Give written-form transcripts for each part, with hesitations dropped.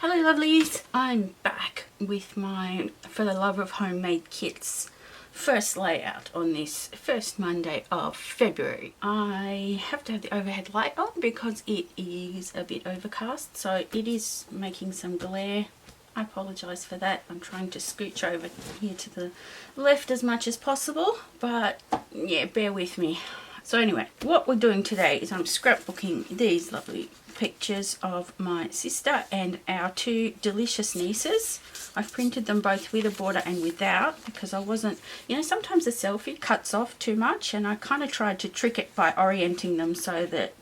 Hello lovelies, I'm back with my For the Love of Homemade Kits first layout on this first Monday of February. I have to have the overhead light on because it is a bit overcast, so it is making some glare. I apologise for that. I'm trying to scooch over here to the left as much as possible, but yeah, bear with me. So anyway, what we're doing today is I'm scrapbooking these lovely pictures of my sister and our two delicious nieces. I've printed them both with a border and without because I wasn't, sometimes a selfie cuts off too much, and I kind of tried to trick it by orienting them so that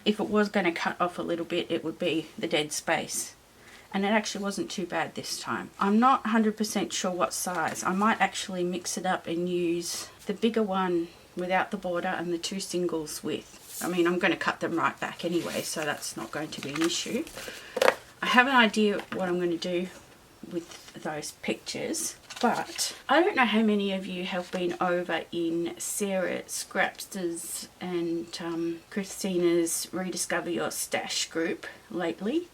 if it was going to cut off a little bit, it would be the dead space. And it actually wasn't too bad this time. I'm not 100% sure what size. I might actually mix it up and use the bigger one without the border and the two singles with. I mean, I'm going to cut them right back anyway, so that's not going to be an issue. I have an idea what I'm going to do with those pictures, but I don't know how many of you have been over in Sarah Scrapster's and Christina's Rediscover Your Stash group lately.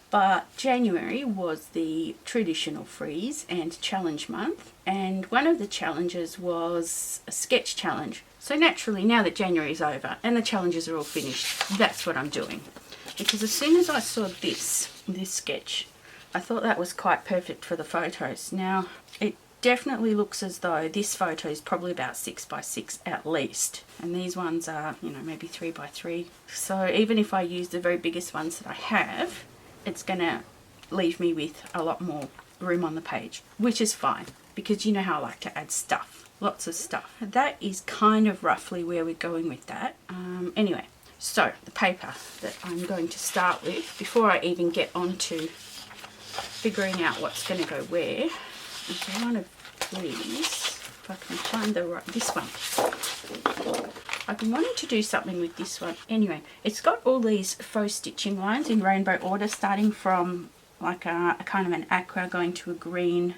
But January was the traditional freeze and challenge month, and one of the challenges was a sketch challenge. So naturally, now that January is over and the challenges are all finished, that's what I'm doing. Because as soon as I saw this sketch, I thought that was quite perfect for the photos. Now, it definitely looks as though this photo is probably about 6 by 6 at least. And these ones are, maybe 3 by 3. So even if I use the very biggest ones that I have, it's going to leave me with a lot more room on the page, which is fine because you know how I like to add stuff, lots of stuff. That is kind of roughly where we're going with that. Anyway, so the paper that I'm going to start with before I even get on to figuring out what's going to go where is one of these, if I can find this one. I've been wanting to do something with this one. Anyway, it's got all these faux stitching lines in rainbow order, starting from like a kind of an aqua, going to a green,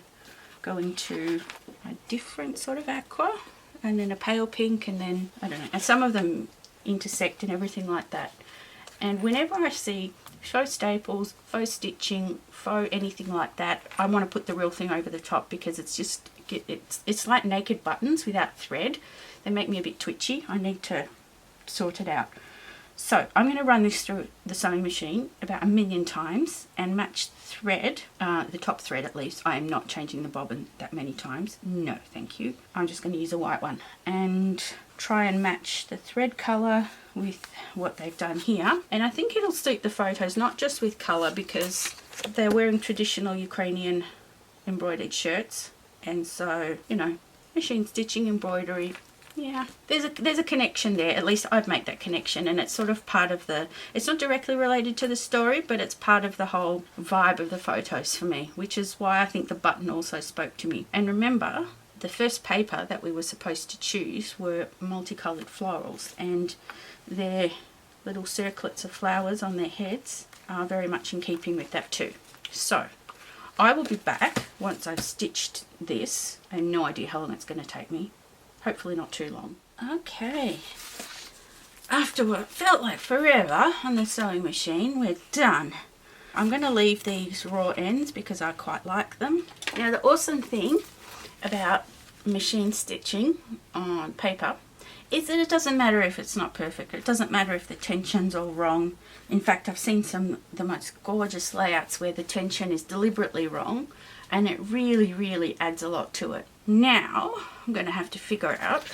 going to a different sort of aqua, and then a pale pink, and then, I don't know, and some of them intersect and everything like that. And whenever I see faux staples, faux stitching, faux anything like that, I want to put the real thing over the top because it's just, it's like naked buttons without thread. They make me a bit twitchy. I need to sort it out. So I'm going to run this through the sewing machine about 1,000,000 times and match thread, the top thread at least. I am not changing the bobbin that many times. No, thank you. I'm just going to use a white one and try and match the thread colour with what they've done here. And I think it'll suit the photos, not just with colour, because they're wearing traditional Ukrainian embroidered shirts. And so, machine stitching, embroidery, yeah, there's a connection there. At least I'd make that connection, and it's sort of part of it's not directly related to the story, but it's part of the whole vibe of the photos for me, which is why I think the button also spoke to me. And remember, the first paper that we were supposed to choose were multicolored florals, and their little circlets of flowers on their heads are very much in keeping with that too. So I will be back once I've stitched this. I have no idea how long it's going to take me. Hopefully not too long. Okay. After what felt like forever on the sewing machine, we're done. I'm going to leave these raw ends because I quite like them. Now, the awesome thing about machine stitching on paper is that it doesn't matter if it's not perfect. It doesn't matter if the tension's all wrong. In fact, I've seen the most gorgeous layouts where the tension is deliberately wrong, and it really, really adds a lot to it. Now, I'm going to have to figure out,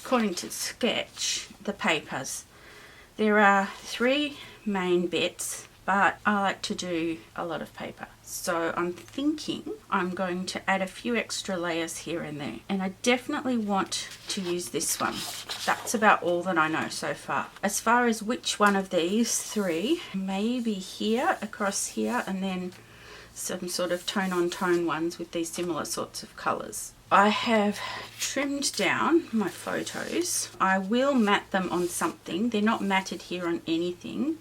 according to the sketch, the papers. There are 3 main bits, but I like to do a lot of paper. So I'm thinking I'm going to add a few extra layers here and there. And I definitely want to use this one. That's about all that I know so far. As far as which one of these 3, maybe here, across here, and then some sort of tone-on-tone ones with these similar sorts of colours. I have trimmed down my photos. I will mat them on something. They're not matted here on anything,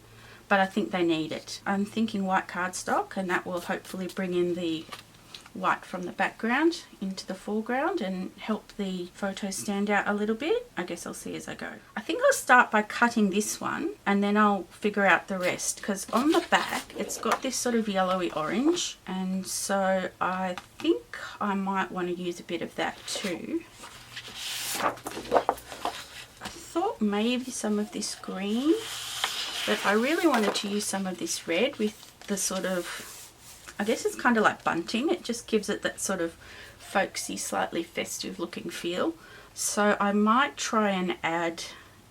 but I think they need it. I'm thinking white cardstock, and that will hopefully bring in the white from the background into the foreground and help the photo stand out a little bit. I guess I'll see as I go. I think I'll start by cutting this one and then I'll figure out the rest, because on the back it's got this sort of yellowy orange, and so I think I might want to use a bit of that too. I thought maybe some of this green, but I really wanted to use some of this red with the sort of, I guess it's kind of like bunting. It just gives it that sort of folksy, slightly festive looking feel. So I might try and add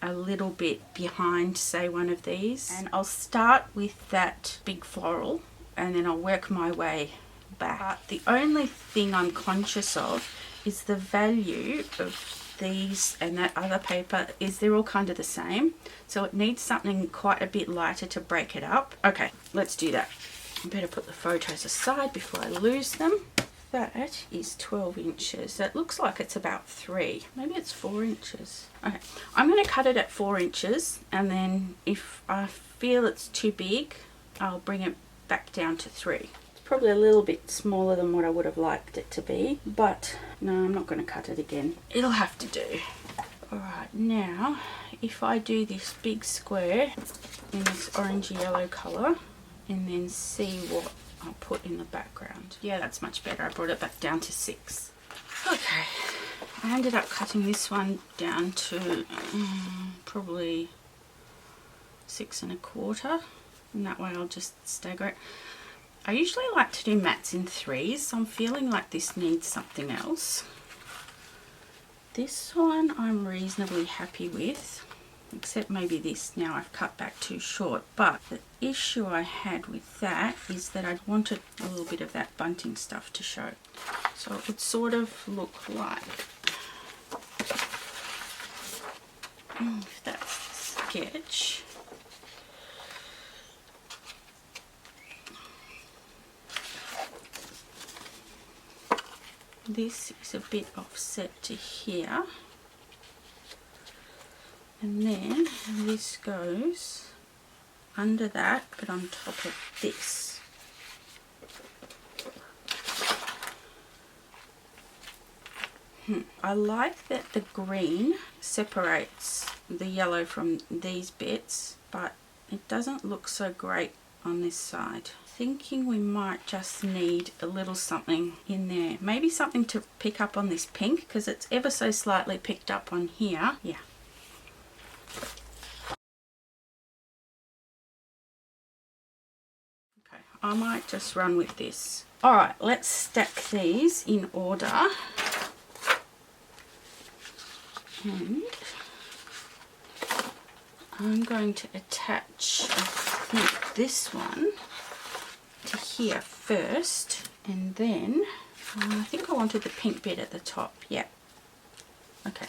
a little bit behind, say, one of these, and I'll start with that big floral and then I'll work my way back. But the only thing I'm conscious of is the value of these and that other paper is they're all kind of the same, so it needs something quite a bit lighter to break it up. Okay, let's do that. I better put the photos aside before I lose them. That is 12 inches. That looks like it's about 3. Maybe it's 4 inches. Okay, I'm going to cut it at 4 inches, and then if I feel it's too big, I'll bring it back down to 3. Probably a little bit smaller than what I would have liked it to be, but no, I'm not going to cut it again. It'll have to do. Alright, now if I do this big square in this orangey yellow colour and then see what I'll put in the background. Yeah, that's much better. I brought it back down to 6. Okay, I ended up cutting this one down to probably 6 1/4, and that way I'll just stagger it. I usually like to do mats in 3s, so I'm feeling like this needs something else. This one I'm reasonably happy with, except maybe this now I've cut back too short. But the issue I had with that is that I wanted a little bit of that bunting stuff to show. So it would sort of look like, if that's the sketch, this is a bit offset to here, and then this goes under that but on top of this. I like that the green separates the yellow from these bits, but it doesn't look so great on this side. Thinking we might just need a little something in there, maybe something to pick up on this pink, because it's ever so slightly picked up on here. Yeah. Okay, I might just run with this. Alright, let's stack these in order. And I'm going to attach, I think, this one to here first, and then I think I wanted the pink bit at the top. Yeah, okay.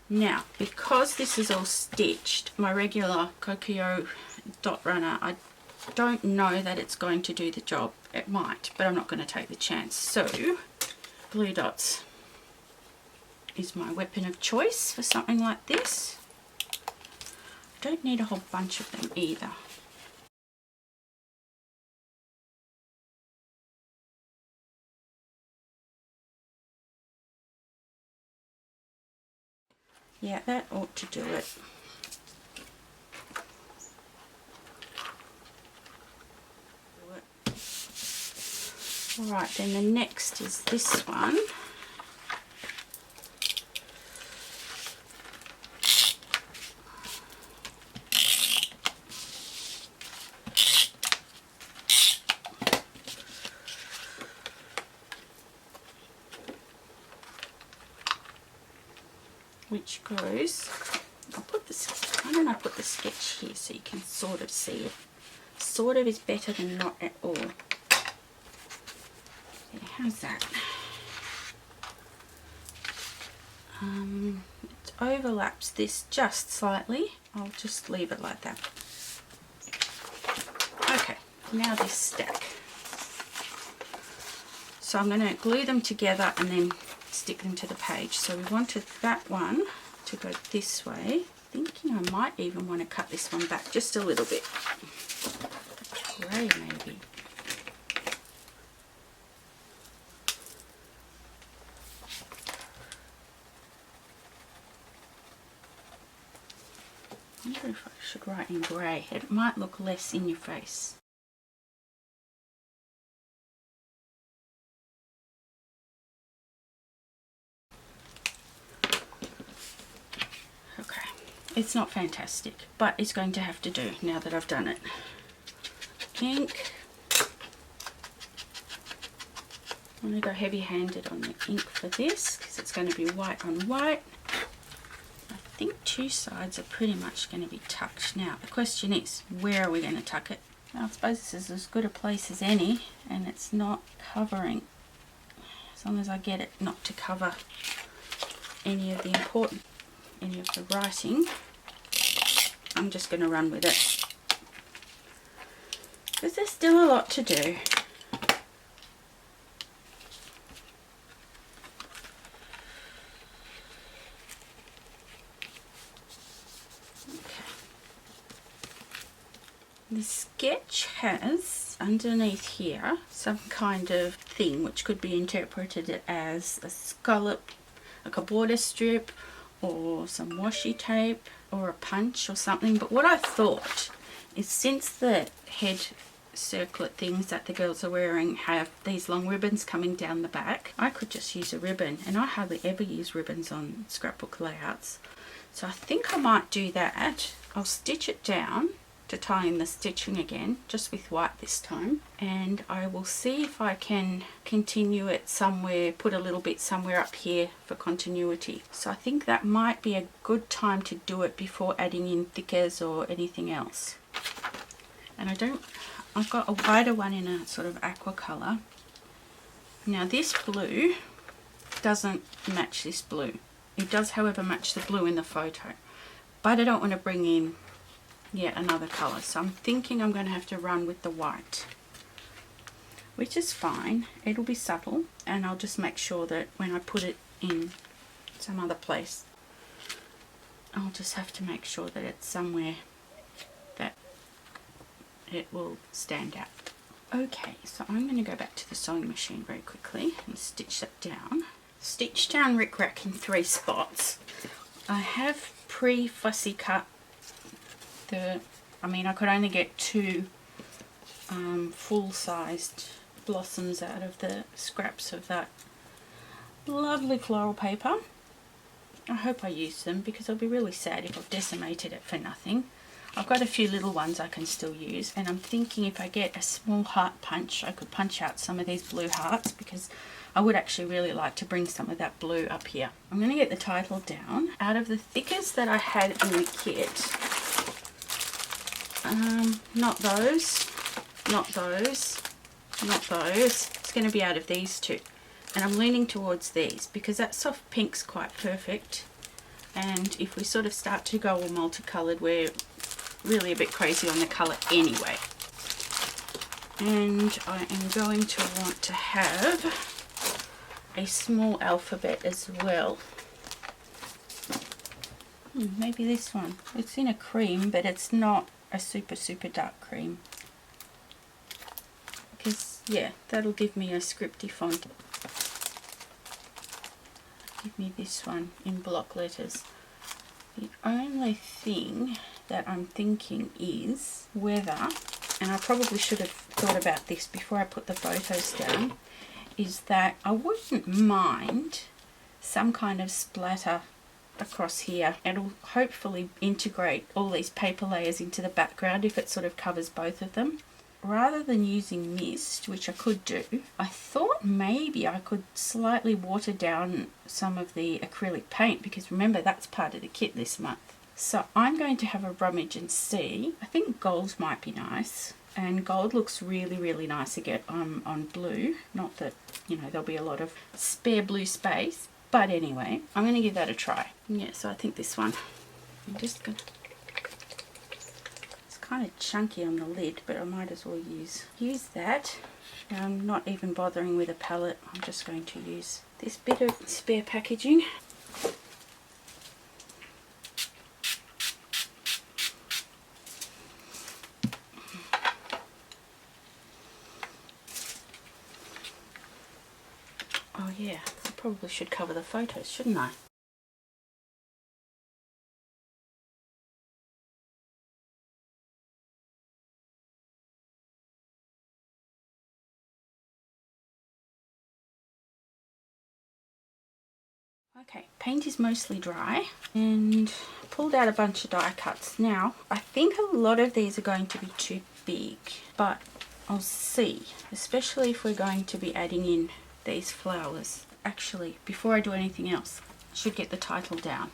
Now, because this is all stitched, my regular Kokio dot runner, I don't know that it's going to do the job. It might, but I'm not going to take the chance. So glue dots is my weapon of choice for something like this. I don't need a whole bunch of them either. Yeah, that ought to do it. Alright, then the next is this one. Which goes, I'll put this, why don't I put the sketch here so you can sort of see it. Sort of is better than not at all. Yeah, how's that? It overlaps this just slightly. I'll just leave it like that. Okay, now this stack. So I'm going to glue them together and then stick them to the page. So we wanted that one to go this way. Thinking I might even want to cut this one back just a little bit. Grey maybe. I wonder if I should write in grey. It might look less in your face. Okay, it's not fantastic, but it's going to have to do now that I've done it. Ink. I'm going to go heavy-handed on the ink for this because it's going to be white on white. I think two sides are pretty much going to be tucked. Now the question is, where are we going to tuck it? Now I suppose this is as good a place as any, and it's not covering. As long as I get it not to cover any of the writing, I'm just going to run with it. Because there's still a lot to do. The sketch has underneath here some kind of thing which could be interpreted as a scallop, like a border strip, or some washi tape, or a punch or something. But what I thought is, since the head circlet things that the girls are wearing have these long ribbons coming down the back, I could just use a ribbon, and I hardly ever use ribbons on scrapbook layouts. So I think I might do that. I'll stitch it down to tie in the stitching again, just with white this time, and I will see if I can continue it somewhere, put a little bit somewhere up here for continuity. So I think that might be a good time to do it before adding in thickers or anything else. And I've got a wider one in a sort of aqua colour. Now this blue doesn't match this blue. It does, however, match the blue in the photo, but I don't want to bring in yet another colour, so I'm thinking I'm going to have to run with the white, which is fine. It'll be subtle, and I'll just make sure that when I put it in some other place, I'll just have to make sure that it's somewhere that it will stand out. Okay, so I'm going to go back to the sewing machine very quickly and stitch that down. Stitch down rickrack in 3 spots. I have pre-fussy cut I could only get 2 full-sized blossoms out of the scraps of that lovely floral paper. I hope I use them, because I'll be really sad if I've decimated it for nothing. I've got a few little ones I can still use, and I'm thinking if I get a small heart punch, I could punch out some of these blue hearts, because I would actually really like to bring some of that blue up here. I'm going to get the title down. Out of the thickers that I had in the kit, not those, not those, not those. It's going to be out of these 2. And I'm leaning towards these because that soft pink's quite perfect. And if we sort of start to go all multicoloured, we're really a bit crazy on the colour anyway. And I am going to want to have a small alphabet as well. Maybe this one. It's in a cream, but it's not a super dark cream, because yeah, that'll give me a scripty font. Give me this one in block letters. The only thing that I'm thinking is whether, and I probably should have thought about this before I put the photos down, is that I wouldn't mind some kind of splatter across here. It'll hopefully integrate all these paper layers into the background if it sort of covers both of them. Rather than using mist, which I could do, I thought maybe I could slightly water down some of the acrylic paint, because remember, that's part of the kit this month. So I'm going to have a rummage and see. I think gold might be nice, and gold looks really nice again on blue. Not that, you know, there'll be a lot of spare blue space, but anyway, I'm going to give that a try. Yeah, so I think this one, I'm just going to, it's kind of chunky on the lid, but I might as well use that. I'm not even bothering with a palette. I'm just going to use this bit of spare packaging. Oh yeah, I probably should cover the photos, shouldn't I? Okay, paint is mostly dry and pulled out a bunch of die cuts. Now, I think a lot of these are going to be too big, but I'll see, especially if we're going to be adding in these flowers. Actually, before I do anything else, I should get the title down.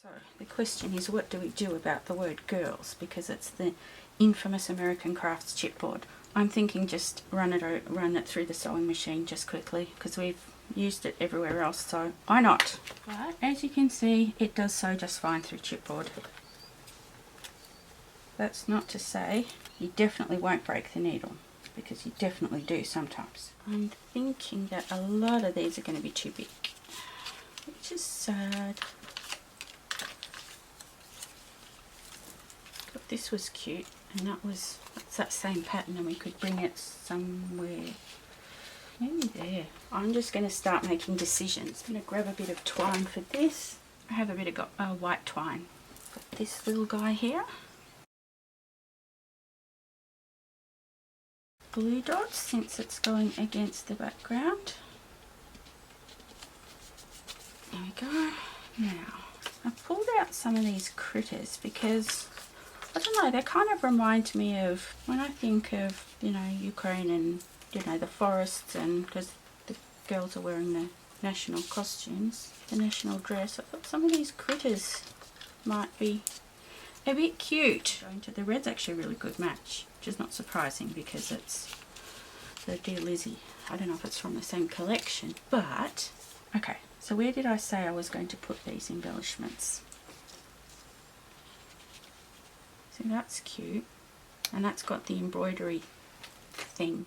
So the question is, what do we do about the word girls? Because it's the infamous American Crafts chipboard. I'm thinking just run it through the sewing machine just quickly, because we've used it everywhere else, so why not? But as you can see, it does sew just fine through chipboard. That's not to say you definitely won't break the needle, because you definitely do sometimes. I'm thinking that a lot of these are going to be too big, which is sad. But this was cute, and that's that same pattern, and we could bring it somewhere. Maybe there. I'm just going to start making decisions. I'm going to grab a bit of twine for this. I have a bit of white twine. Got this little guy here. Blue dots, since it's going against the background. There we go. Now, I pulled out some of these critters because, I don't know, they kind of remind me of when I think of, you know, Ukraine and, you know, the forests, and because the girls are wearing the national costumes, the national dress. I thought some of these critters might be a bit cute. The red's actually a really good match, which is not surprising because it's the Dear Lizzie. I don't know if it's from the same collection, but okay. So where did I say I was going to put these embellishments? So that's cute, and that's got the embroidery thing.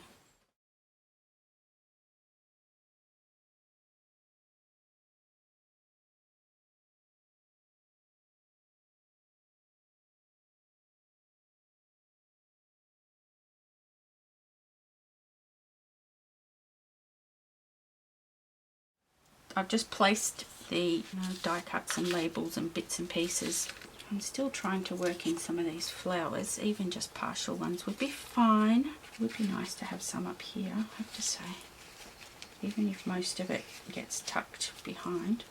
I've just placed the die cuts and labels and bits and pieces. I'm still trying to work in some of these flowers. Even just partial ones would be fine. It would be nice to have some up here, I have to say, even if most of it gets tucked behind.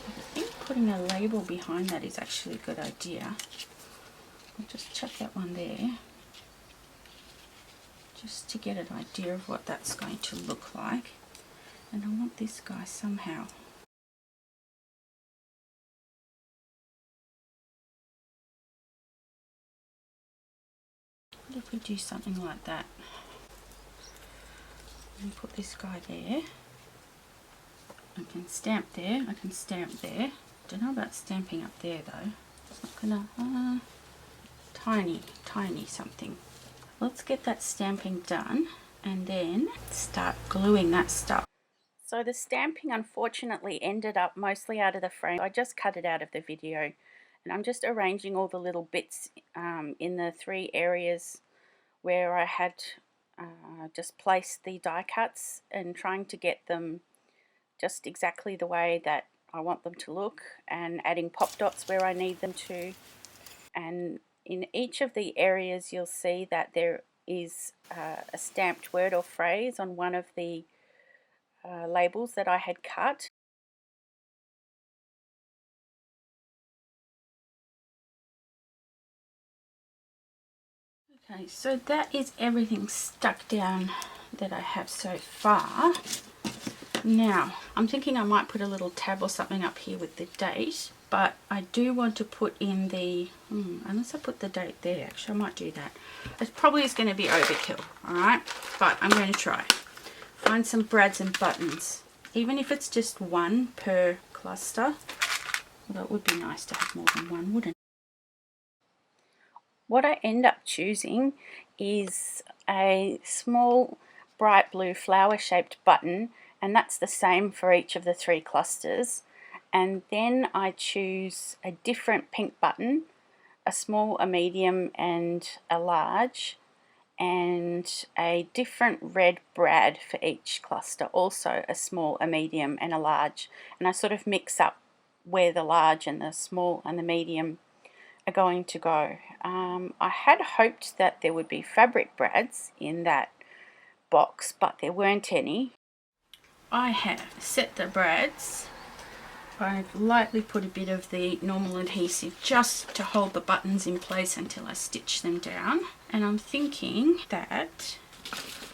I think putting a label behind that is actually a good idea. I'll just chuck that one there, just to get an idea of what that's going to look like. And I want this guy somehow. What if we do something like that? And put this guy there. I can stamp there, I can stamp there. Don't know about stamping up there though. It's not gonna, tiny something. Let's get that stamping done and then start gluing that stuff. So the stamping unfortunately ended up mostly out of the frame. I just cut it out of the video, and I'm just arranging all the little bits in the 3 areas where I had just placed the die cuts, and trying to get them just exactly the way that I want them to look, and adding pop dots where I need them to. And in each of the areas you'll see that there is a stamped word or phrase on one of the labels that I had cut. Okay, so that is everything stuck down that I have so far. Now, I'm thinking I might put a little tab or something up here with the date, but I do want to put in the, unless I put the date there, actually I might do that. It probably is going to be overkill, alright, but I'm going to try. Find some brads and buttons, even if it's just one per cluster. Although it would be nice to have more than one, wouldn't it? What I end up choosing is a small bright blue flower shaped button, and that's the same for each of the 3 clusters. And then I choose a different pink button, a small, a medium and a large, and a different red brad for each cluster, also a small, a medium and a large. And I sort of mix up where the large and the small and the medium are going to go. I had hoped that there would be fabric brads in that box, but there weren't any. I have set the brads. I've lightly put a bit of the normal adhesive just to hold the buttons in place until I stitch them down. And I'm thinking that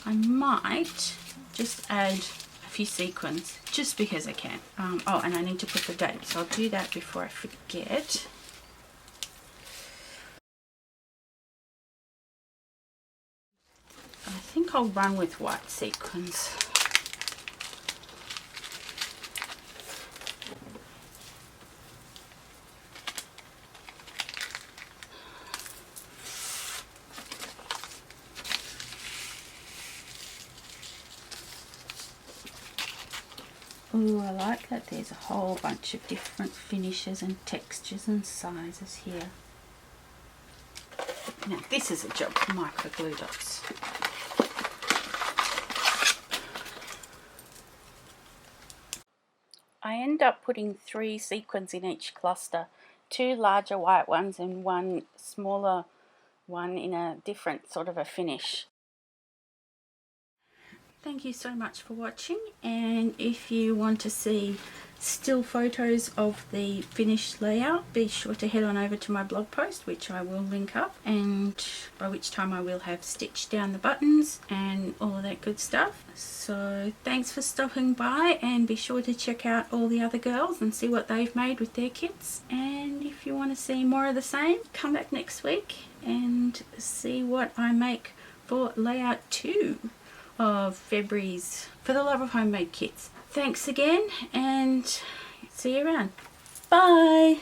I might just add a few sequins just because I can. Oh, and I need to put the date, so I'll do that before I forget. I think I'll run with white sequins. Ooh, I like that there's a whole bunch of different finishes and textures and sizes here. Now this is a job for micro glue dots. I end up putting 3 sequins in each cluster, 2 larger white ones and 1 smaller one in a different sort of a finish. Thank you so much for watching, and if you want to see still photos of the finished layout, be sure to head on over to my blog post, which I will link up, and by which time I will have stitched down the buttons and all of that good stuff. So thanks for stopping by, and be sure to check out all the other girls and see what they've made with their kits. And if you want to see more of the same, come back next week and see what I make for layout 2 of February's For the Love of Homemade Kits. Thanks again, and see you around. Bye!